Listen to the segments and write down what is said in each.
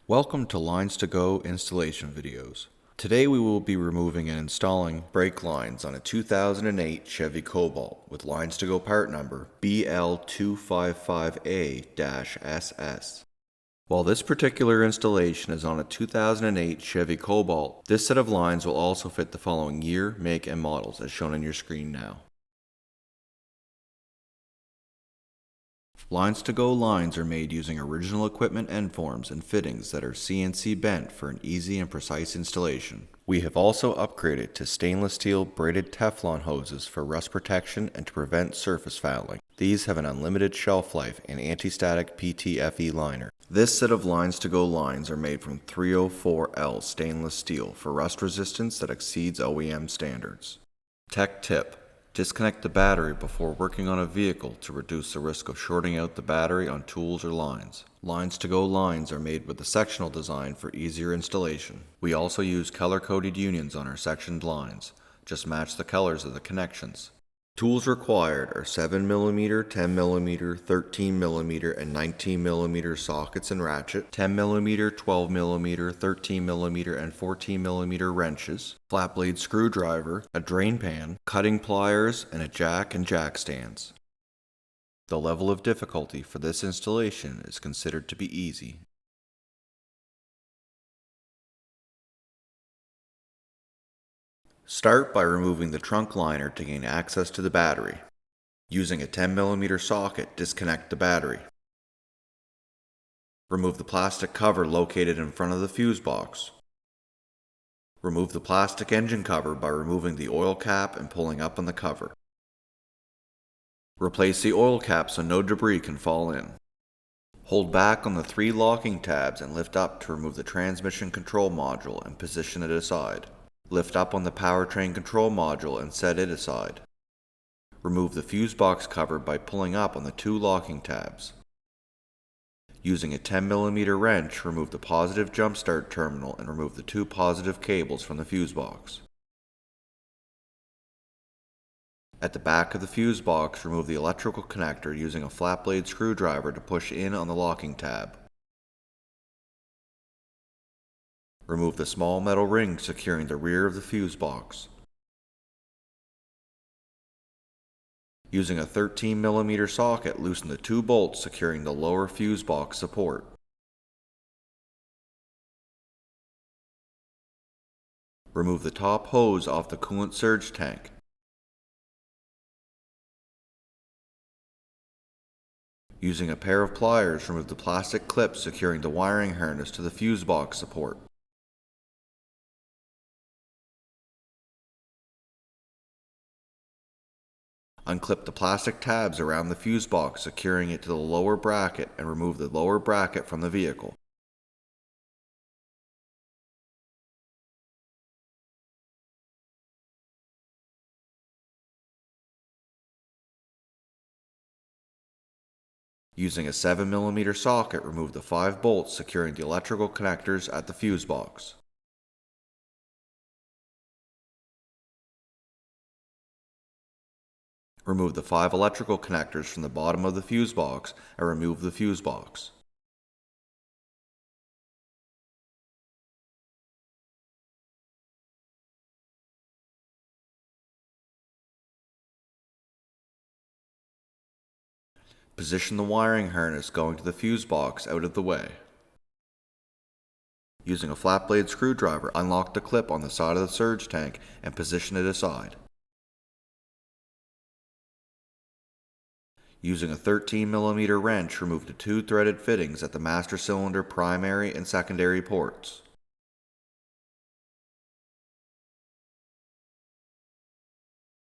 Welcome to LinesToGo installation videos. Today we will be removing and installing brake lines on a 2008 Chevy Cobalt with LinesToGo part number BL255A-SS. While this particular installation is on a 2008 Chevy Cobalt, this set of lines will also fit the following year, make, and models as shown on your screen now. LinesToGo lines are made using original equipment end forms and fittings that are CNC bent for an easy and precise installation. We have also upgraded to stainless steel braided Teflon hoses for rust protection and to prevent surface fouling. These have an unlimited shelf life and anti-static PTFE liner. This set of LinesToGo lines are made from 304L stainless steel for rust resistance that exceeds OEM standards. Tech tip: disconnect the battery before working on a vehicle to reduce the risk of shorting out the battery on tools or lines. LinesToGo lines are made with a sectional design for easier installation. We also use color-coded unions on our sectioned lines. Just match the colors of the connections. Tools required are 7mm, 10mm, 13mm, and 19mm sockets and ratchet, 10mm, 12mm, 13mm, and 14mm wrenches, flat blade screwdriver, a drain pan, cutting pliers, and a jack and jack stands. The level of difficulty for this installation is considered to be easy. Start by removing the trunk liner to gain access to the battery. Using a 10mm socket, disconnect the battery. Remove the plastic cover located in front of the fuse box. Remove the plastic engine cover by removing the oil cap and pulling up on the cover. Replace the oil cap so no debris can fall in. Hold back on the 3 locking tabs and lift up to remove the transmission control module and position it aside. Lift up on the powertrain control module and set it aside. Remove the fuse box cover by pulling up on the 2 locking tabs. Using a 10mm wrench, remove the positive jump start terminal and remove the 2 positive cables from the fuse box. At the back of the fuse box, remove the electrical connector using a flat blade screwdriver to push in on the locking tab. Remove the small metal ring securing the rear of the fuse box. Using a 13mm socket, loosen the 2 bolts securing the lower fuse box support. Remove the top hose off the coolant surge tank. Using a pair of pliers, remove the plastic clips securing the wiring harness to the fuse box support. Unclip the plastic tabs around the fuse box, securing it to the lower bracket, and remove the lower bracket from the vehicle. Using a 7mm socket, remove the 5 bolts securing the electrical connectors at the fuse box. Remove the 5 electrical connectors from the bottom of the fuse box and remove the fuse box. Position the wiring harness going to the fuse box out of the way. Using a flat blade screwdriver, unlock the clip on the side of the surge tank and position it aside. Using a 13mm wrench, remove the 2 threaded fittings at the master cylinder primary and secondary ports.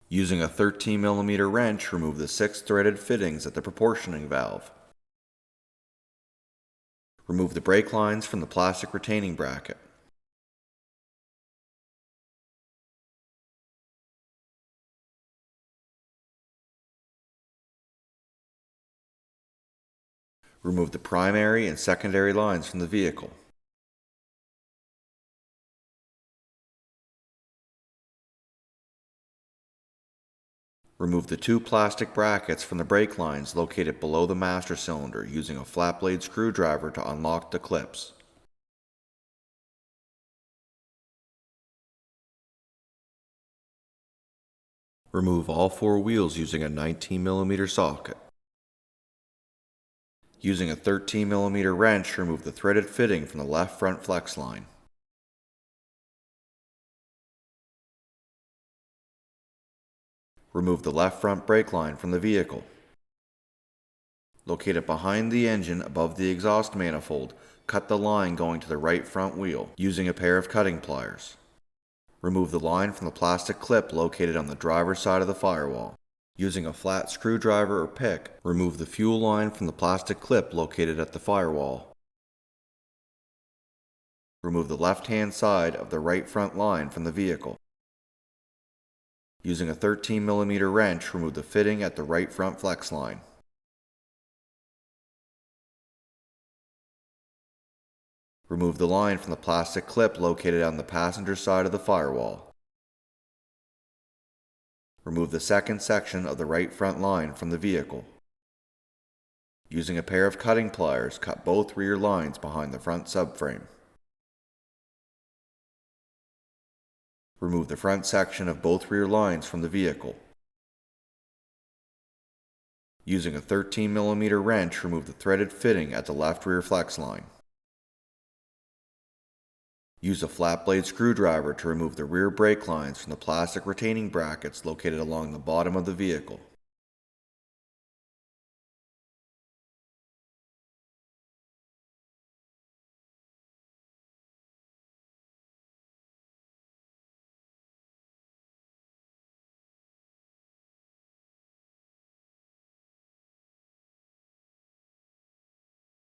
Using a 13mm wrench, remove the 6 threaded fittings at the proportioning valve. Remove the brake lines from the plastic retaining bracket. Remove the primary and secondary lines from the vehicle. Remove the 2 plastic brackets from the brake lines located below the master cylinder using a flat blade screwdriver to unlock the clips. Remove all four wheels using a 19mm socket. Using a 13mm wrench, remove the threaded fitting from the left front flex line. Remove the left front brake line from the vehicle. Locate it behind the engine above the exhaust manifold. Cut the line going to the right front wheel using a pair of cutting pliers. Remove the line from the plastic clip located on the driver's side of the firewall. Using a flat screwdriver or pick, remove the fuel line from the plastic clip located at the firewall. Remove the left-hand side of the right front line from the vehicle. Using a 13mm wrench, remove the fitting at the right front flex line. Remove the line from the plastic clip located on the passenger side of the firewall. Remove the second section of the right front line from the vehicle. Using a pair of cutting pliers, cut both rear lines behind the front subframe. Remove the front section of both rear lines from the vehicle. Using a 13mm wrench, remove the threaded fitting at the left rear flex line. Use a flat blade screwdriver to remove the rear brake lines from the plastic retaining brackets located along the bottom of the vehicle.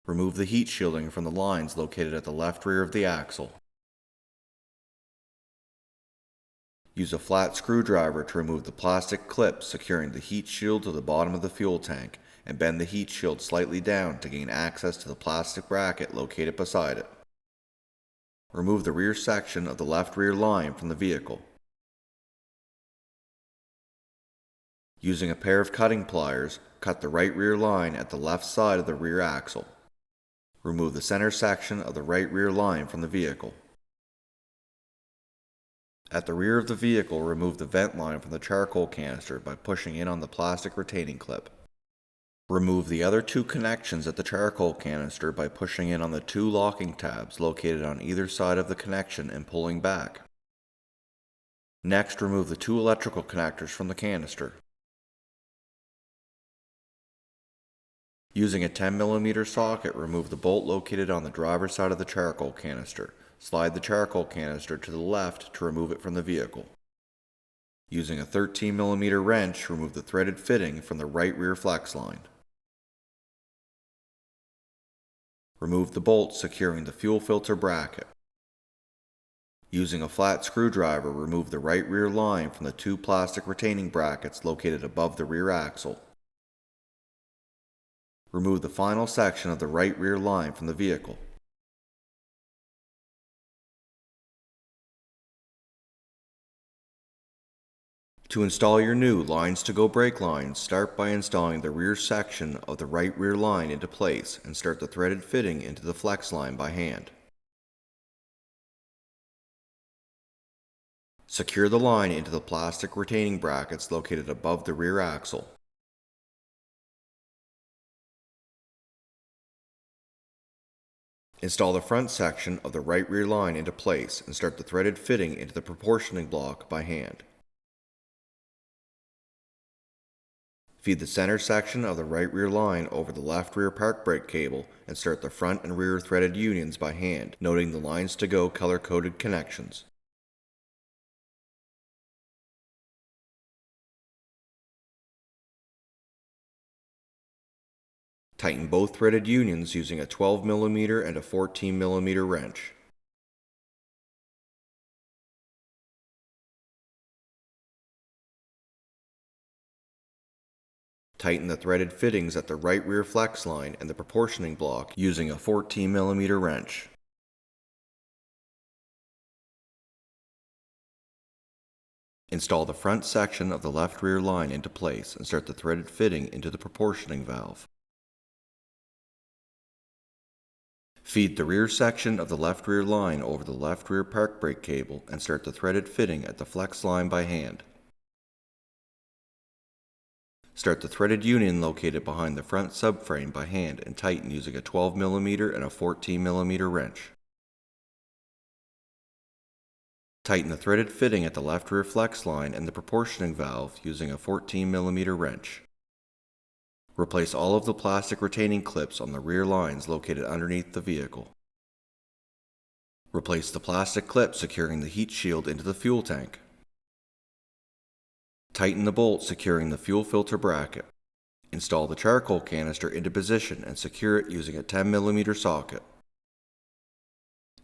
Remove the heat shielding from the lines located at the left rear of the axle. Use a flat screwdriver to remove the plastic clip securing the heat shield to the bottom of the fuel tank and bend the heat shield slightly down to gain access to the plastic bracket located beside it. Remove the rear section of the left rear line from the vehicle. Using a pair of cutting pliers, cut the right rear line at the left side of the rear axle. Remove the center section of the right rear line from the vehicle. At the rear of the vehicle, remove the vent line from the charcoal canister by pushing in on the plastic retaining clip. Remove the other two connections at the charcoal canister by pushing in on the two locking tabs located on either side of the connection and pulling back. Next, remove the two electrical connectors from the canister. Using a 10mm socket, remove the bolt located on the driver's side of the charcoal canister. Slide the charcoal canister to the left to remove it from the vehicle. Using a 13mm wrench, remove the threaded fitting from the right rear flex line. Remove the bolt securing the fuel filter bracket. Using a flat screwdriver, remove the right rear line from the two plastic retaining brackets located above the rear axle. Remove the final section of the right rear line from the vehicle. To install your new LinesToGo brake lines, start by installing the rear section of the right rear line into place and start the threaded fitting into the flex line by hand. Secure the line into the plastic retaining brackets located above the rear axle. Install the front section of the right rear line into place and start the threaded fitting into the proportioning block by hand. Feed the center section of the right rear line over the left rear park brake cable and start the front and rear threaded unions by hand, noting the LinesToGo color-coded connections. Tighten both threaded unions using a 12mm and a 14mm wrench. Tighten the threaded fittings at the right rear flex line and the proportioning block using a 14mm wrench. Install the front section of the left rear line into place and start the threaded fitting into the proportioning valve. Feed the rear section of the left rear line over the left rear park brake cable and start the threaded fitting at the flex line by hand. Start the threaded union located behind the front subframe by hand and tighten using a 12mm and a 14mm wrench. Tighten the threaded fitting at the left rear flex line and the proportioning valve using a 14mm wrench. Replace all of the plastic retaining clips on the rear lines located underneath the vehicle. Replace the plastic clip securing the heat shield into the fuel tank. Tighten the bolt securing the fuel filter bracket. Install the charcoal canister into position and secure it using a 10mm socket.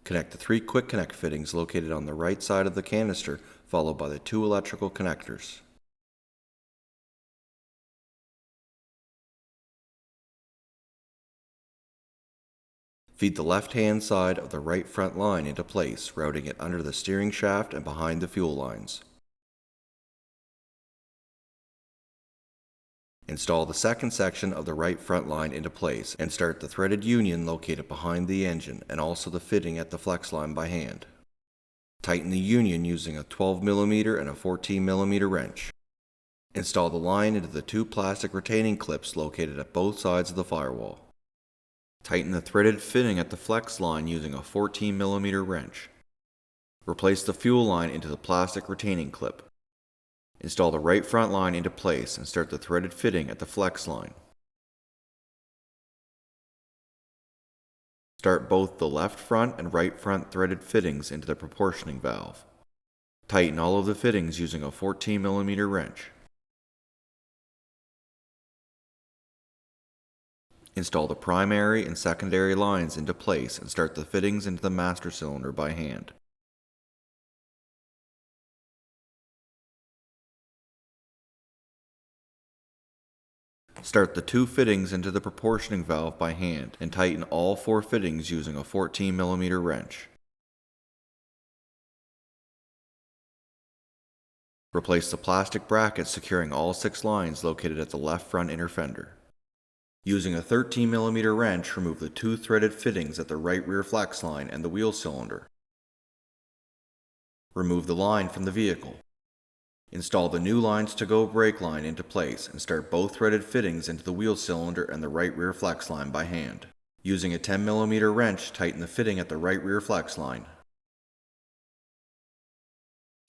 Connect the 3 quick connect fittings located on the right side of the canister, followed by the 2 electrical connectors. Feed the left-hand side of the right front line into place, routing it under the steering shaft and behind the fuel lines. Install the second section of the right front line into place and start the threaded union located behind the engine and also the fitting at the flex line by hand. Tighten the union using a 12mm and a 14mm wrench. Install the line into the 2 plastic retaining clips located at both sides of the firewall. Tighten the threaded fitting at the flex line using a 14mm wrench. Replace the fuel line into the plastic retaining clip. Install the right front line into place and start the threaded fitting at the flex line. Start both the left front and right front threaded fittings into the proportioning valve. Tighten all of the fittings using a 14mm wrench. Install the primary and secondary lines into place and start the fittings into the master cylinder by hand. Start the 2 fittings into the proportioning valve by hand and tighten all 4 fittings using a 14mm wrench. Replace the plastic bracket securing all 6 lines located at the left front inner fender. Using a 13mm wrench, remove the 2 threaded fittings at the right rear flex line and the wheel cylinder. Remove the line from the vehicle. Install the new LinesToGo brake line into place and start both threaded fittings into the wheel cylinder and the right rear flex line by hand. Using a 10mm wrench, tighten the fitting at the right rear flex line.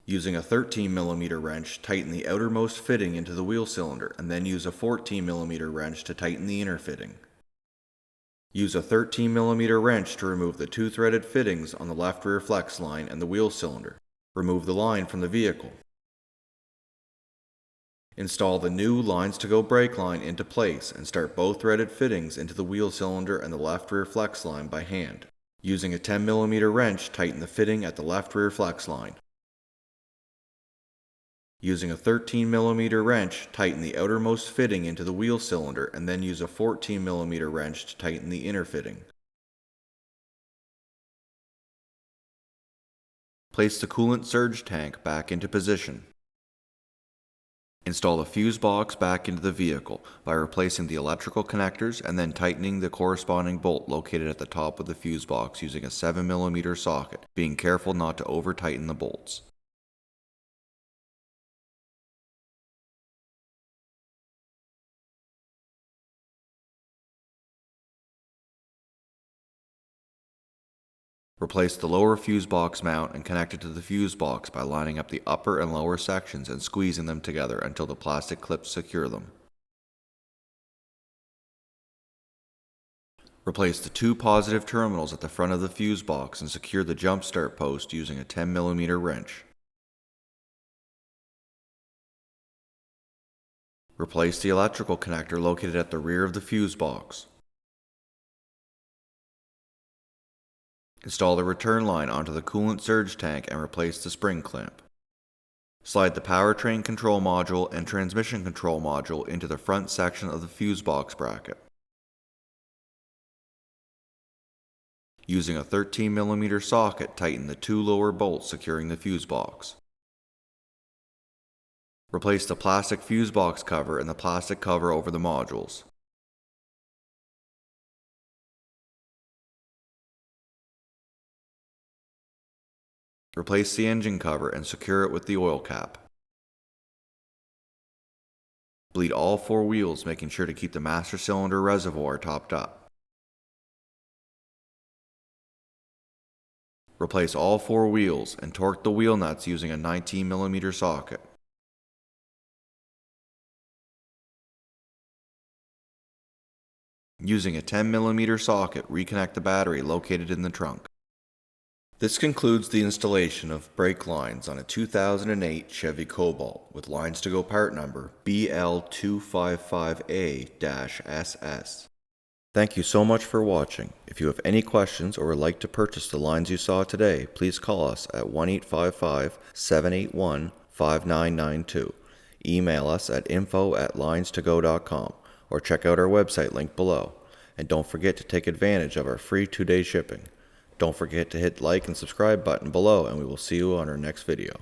Using a 13mm wrench, tighten the outermost fitting into the wheel cylinder and then use a 14mm wrench to tighten the inner fitting. Use a 13mm wrench to remove the 2 threaded fittings on the left rear flex line and the wheel cylinder. Remove the line from the vehicle. Install the new LinesToGo brake line into place and start both threaded fittings into the wheel cylinder and the left rear flex line by hand. Using a 10mm wrench, tighten the fitting at the left rear flex line. Using a 13mm wrench, tighten the outermost fitting into the wheel cylinder and then use a 14mm wrench to tighten the inner fitting. Place the coolant surge tank back into position. Install the fuse box back into the vehicle by replacing the electrical connectors and then tightening the corresponding bolt located at the top of the fuse box using a 7mm socket, being careful not to over-tighten the bolts. Replace the lower fuse box mount and connect it to the fuse box by lining up the upper and lower sections and squeezing them together until the plastic clips secure them. Replace the 2 positive terminals at the front of the fuse box and secure the jump start post using a 10mm wrench. Replace the electrical connector located at the rear of the fuse box. Install the return line onto the coolant surge tank and replace the spring clamp. Slide the powertrain control module and transmission control module into the front section of the fuse box bracket. Using a 13mm socket, tighten the 2 lower bolts securing the fuse box. Replace the plastic fuse box cover and the plastic cover over the modules. Replace the engine cover and secure it with the oil cap. Bleed all 4 wheels, making sure to keep the master cylinder reservoir topped up. Replace all 4 wheels and torque the wheel nuts using a 19mm socket. Using a 10mm socket, reconnect the battery located in the trunk. This concludes the installation of brake lines on a 2008 Chevy Cobalt with LinesToGo part number BL255A-SS. Thank you so much for watching. If you have any questions or would like to purchase the lines you saw today, please call us at 1-855-781-5992. Email us at info@linestogo.com or check out our website link below. And don't forget to take advantage of our free 2-day shipping. Don't forget to hit like and subscribe button below, and we will see you on our next video.